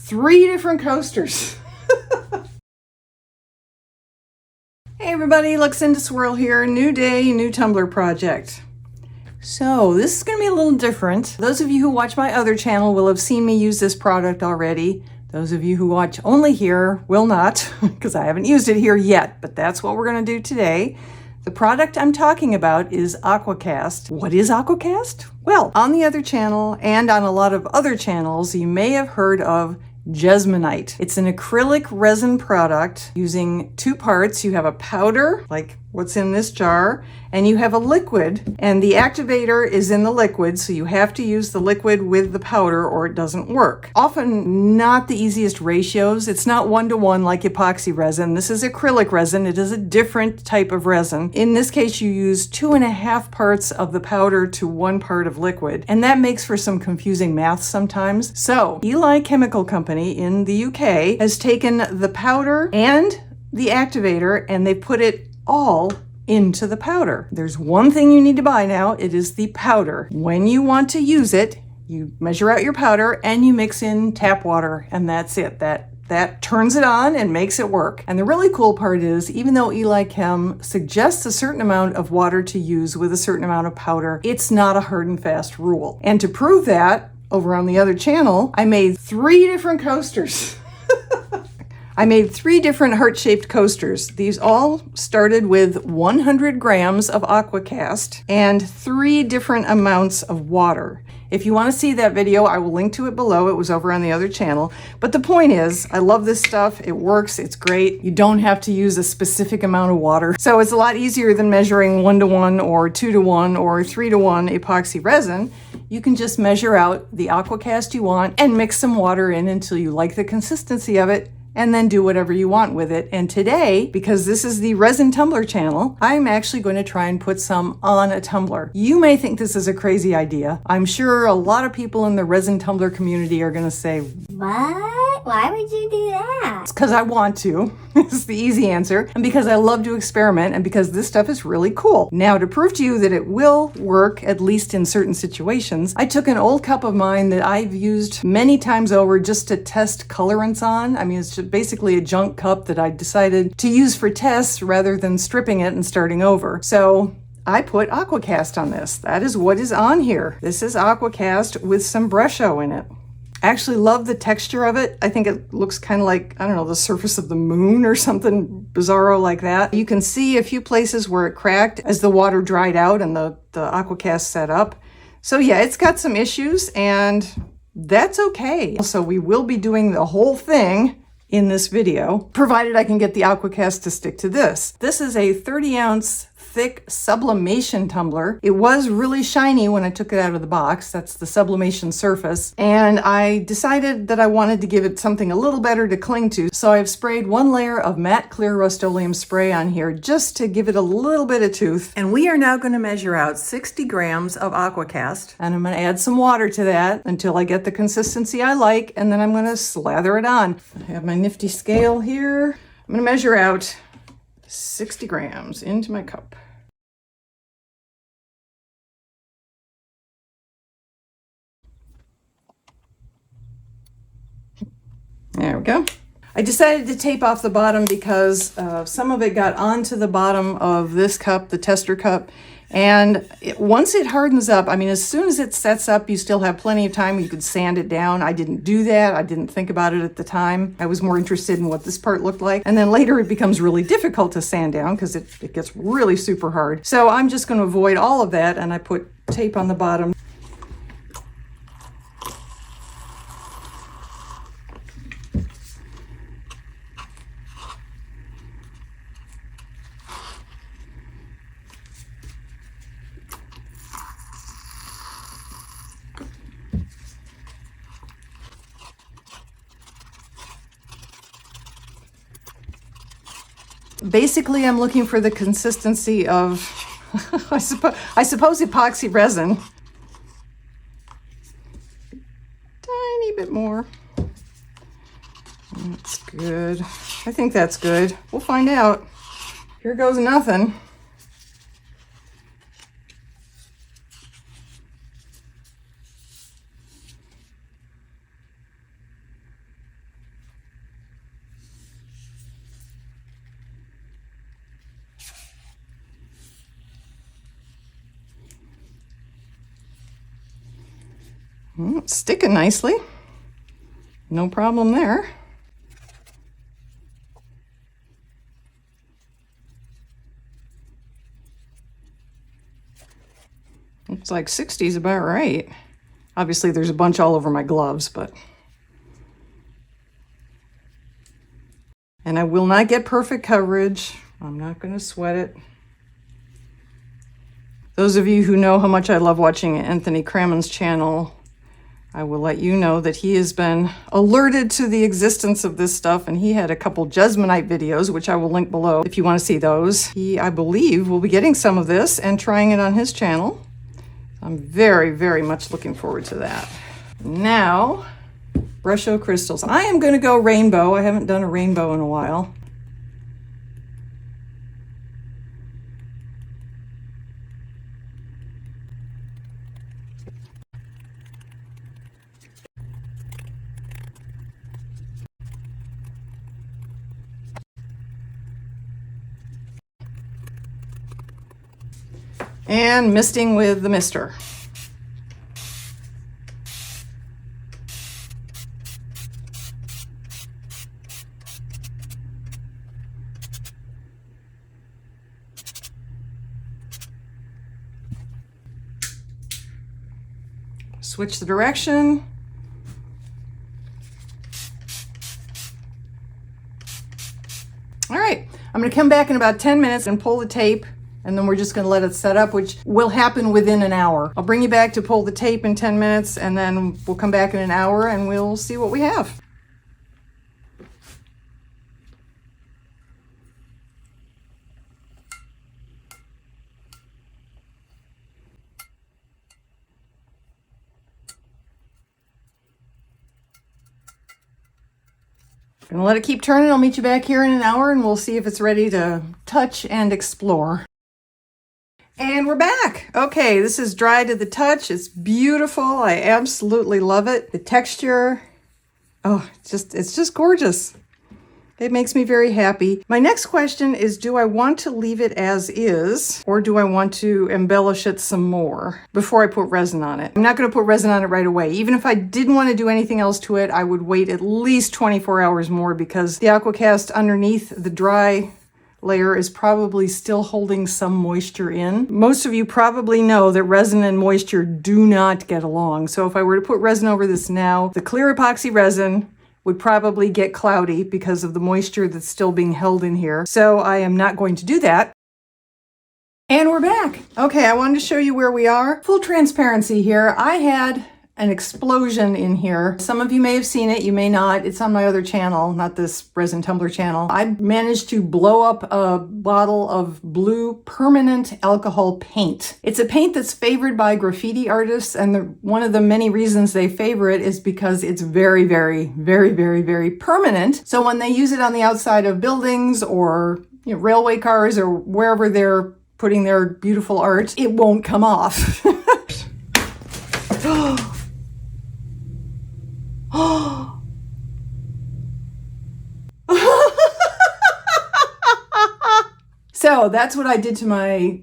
3 different coasters. Hey everybody, Luxinda Swirl here. New day, new tumbler project. So this is going to be a little different. Those of you who watch my other channel will have seen me use this product already. Those of you who watch only here will not, because I haven't used it here yet, but that's what we're going to do today. The product I'm talking about is Aqua Cast. What is Aqua Cast? Well, on the other channel and on a lot of other channels, you may have heard of Jesmonite. It's an acrylic resin product using 2 parts. You have a powder, like what's in this jar, and you have a liquid, and the activator is in the liquid, so you have to use the liquid with the powder or it doesn't work. Often not the easiest ratios. It's not 1-to-1 like epoxy resin. This is acrylic resin. It is a different type of resin. In this case, you use 2.5 parts of the powder to 1 part of liquid, and that makes for some confusing math sometimes. So, Eli Chemical Company in the UK has taken the powder and the activator and they put it all into the powder. There's one thing you need to buy now. It is the powder. When you want to use it, you measure out your powder and you mix in tap water, and that's it. That turns it on and makes it work. And the really cool part is, even though Eli Chem suggests a certain amount of water to use with a certain amount of powder, it's not a hard and fast rule. And to prove that, over on the other channel, I made 3 different coasters. I made 3 different heart-shaped coasters. These all started with 100 grams of Aqua Cast and 3 different amounts of water. If you want to see that video, I will link to it below. It was over on the other channel. But the point is, I love this stuff. It works. It's great. You don't have to use a specific amount of water. So it's a lot easier than measuring 1-to-1 or 2-to-1 or 3-to-1 epoxy resin. You can just measure out the Aqua Cast you want and mix some water in until you like the consistency of it, and then do whatever you want with it. And today, because this is the Resin Tumbler channel, I'm actually going to try and put some on a tumbler. You may think this is a crazy idea. I'm sure a lot of people in the Resin Tumbler community are going to say, "What? Why would you do that?" It's because I want to. It's the easy answer. And because I love to experiment, and because this stuff is really cool. Now, to prove to you that it will work, at least in certain situations, I took an old cup of mine that I've used many times over just to test colorants on. I mean, it's just basically a junk cup that I decided to use for tests rather than stripping it and starting over. So I put Aqua Cast on this. That is what is on here. This is Aqua Cast with some Brusho in it. I actually love the texture of it. I think it looks kind of like, I don't know, the surface of the moon or something bizarro like that. You can see a few places where it cracked as the water dried out and the Aqua Cast set up. So yeah, it's got some issues, and that's okay. So we will be doing the whole thing in this video, provided I can get the Aqua Cast to stick to this. This is a 30-ounce thick sublimation tumbler. It was really shiny when I took it out of the box. That's the sublimation surface. And I decided that I wanted to give it something a little better to cling to. So I've sprayed 1 layer of matte clear Rust-Oleum spray on here just to give it a little bit of tooth. And we are now going to measure out 60 grams of Aqua Cast. And I'm going to add some water to that until I get the consistency I like. And then I'm going to slather it on. I have my nifty scale here. I'm going to measure out 60 grams into my cup. There we go. I decided to tape off the bottom because some of it got onto the bottom of this cup, the tester cup, and once it hardens up, I mean, as soon as it sets up, you still have plenty of time. You could sand it down. I didn't do that. I didn't think about it at the time. I was more interested in what this part looked like. And then later it becomes really difficult to sand down because it gets really super hard. So I'm just going to avoid all of that, and I put tape on the bottom. Basically, I'm looking for the consistency of, I suppose epoxy resin. Tiny bit more. That's good. I think that's good. We'll find out. Here goes nothing. It's sticking nicely. No problem there. Looks like 60 is about right. Obviously there's a bunch all over my gloves, but... And I will not get perfect coverage. I'm not going to sweat it. Those of you who know how much I love watching Anthony Cramon's channel, I will let you know that he has been alerted to the existence of this stuff, and he had a couple Jesmonite videos, which I will link below if you want to see those. He, I believe, will be getting some of this and trying it on his channel. I'm very, very much looking forward to that. Now, Brusho crystals. I am going to go rainbow. I haven't done a rainbow in a while. And misting with the mister. Switch the direction. All right, I'm going to come back in about 10 minutes and pull the tape, and then we're just going to let it set up, which will happen within an hour. I'll bring you back to pull the tape in 10 minutes, and then we'll come back in an hour and we'll see what we have. Gonna let it keep turning. I'll meet you back here in an hour and we'll see if it's ready to touch and explore. And we're back. Okay, this is dry to the touch. It's beautiful. I absolutely love it. The texture, oh, it's just gorgeous. It makes me very happy. My next question is, do I want to leave it as is, or do I want to embellish it some more before I put resin on it? I'm not going to put resin on it right away. Even if I didn't want to do anything else to it, I would wait at least 24 hours more, because the Aqua Cast underneath the dry layer is probably still holding some moisture in. Most of you probably know that resin and moisture do not get along. So if I were to put resin over this now, the clear epoxy resin would probably get cloudy because of the moisture that's still being held in here. So I am not going to do that. And we're back. Okay, I wanted to show you where we are. Full transparency here. I had an explosion in here. Some of you may have seen it, you may not. It's on my other channel, not this Resin Tumbler channel. I managed to blow up a bottle of blue permanent alcohol paint. It's a paint that's favored by graffiti artists, and one of the many reasons they favor it is because it's very, very, very, very, very permanent. So when they use it on the outside of buildings or railway cars or wherever they're putting their beautiful art, it won't come off. So that's what I did to my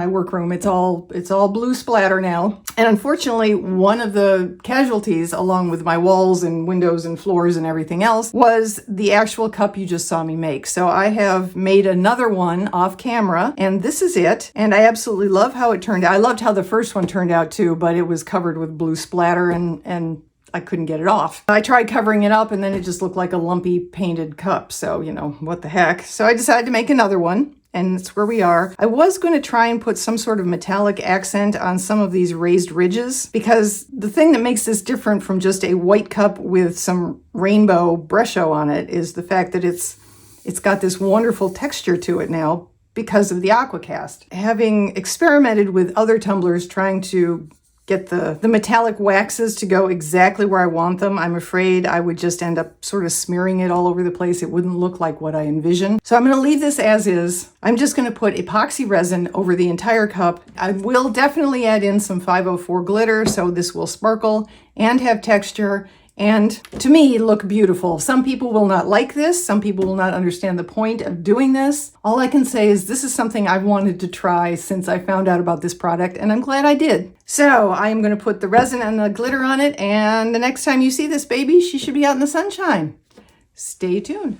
workroom. It's all blue splatter now. And unfortunately, one of the casualties, along with my walls and windows and floors and everything else, was the actual cup you just saw me make. So I have made another one off camera, and this is it. And I absolutely love how it turned out. I loved how the first one turned out too, but it was covered with blue splatter and I couldn't get it off. I tried covering it up and then it just looked like a lumpy painted cup. So, what the heck. So I decided to make another one. And that's where we are. I was going to try and put some sort of metallic accent on some of these raised ridges, because the thing that makes this different from just a white cup with some rainbow Brusho on it is the fact that it's got this wonderful texture to it now because of the Aqua Cast. Having experimented with other tumblers trying to get the metallic waxes to go exactly where I want them, I'm afraid I would just end up sort of smearing it all over the place. It wouldn't look like what I envisioned. So I'm going to leave this as is. I'm just going to put epoxy resin over the entire cup. I will definitely add in some 504 glitter so this will sparkle and have texture and to me look beautiful. Some people will not like this. Some people will not understand the point of doing this. All I can say is this is something I've wanted to try since I found out about this product, and I'm glad I did. So I'm going to put the resin and the glitter on it, and the next time you see this baby, she should be out in the sunshine. Stay tuned.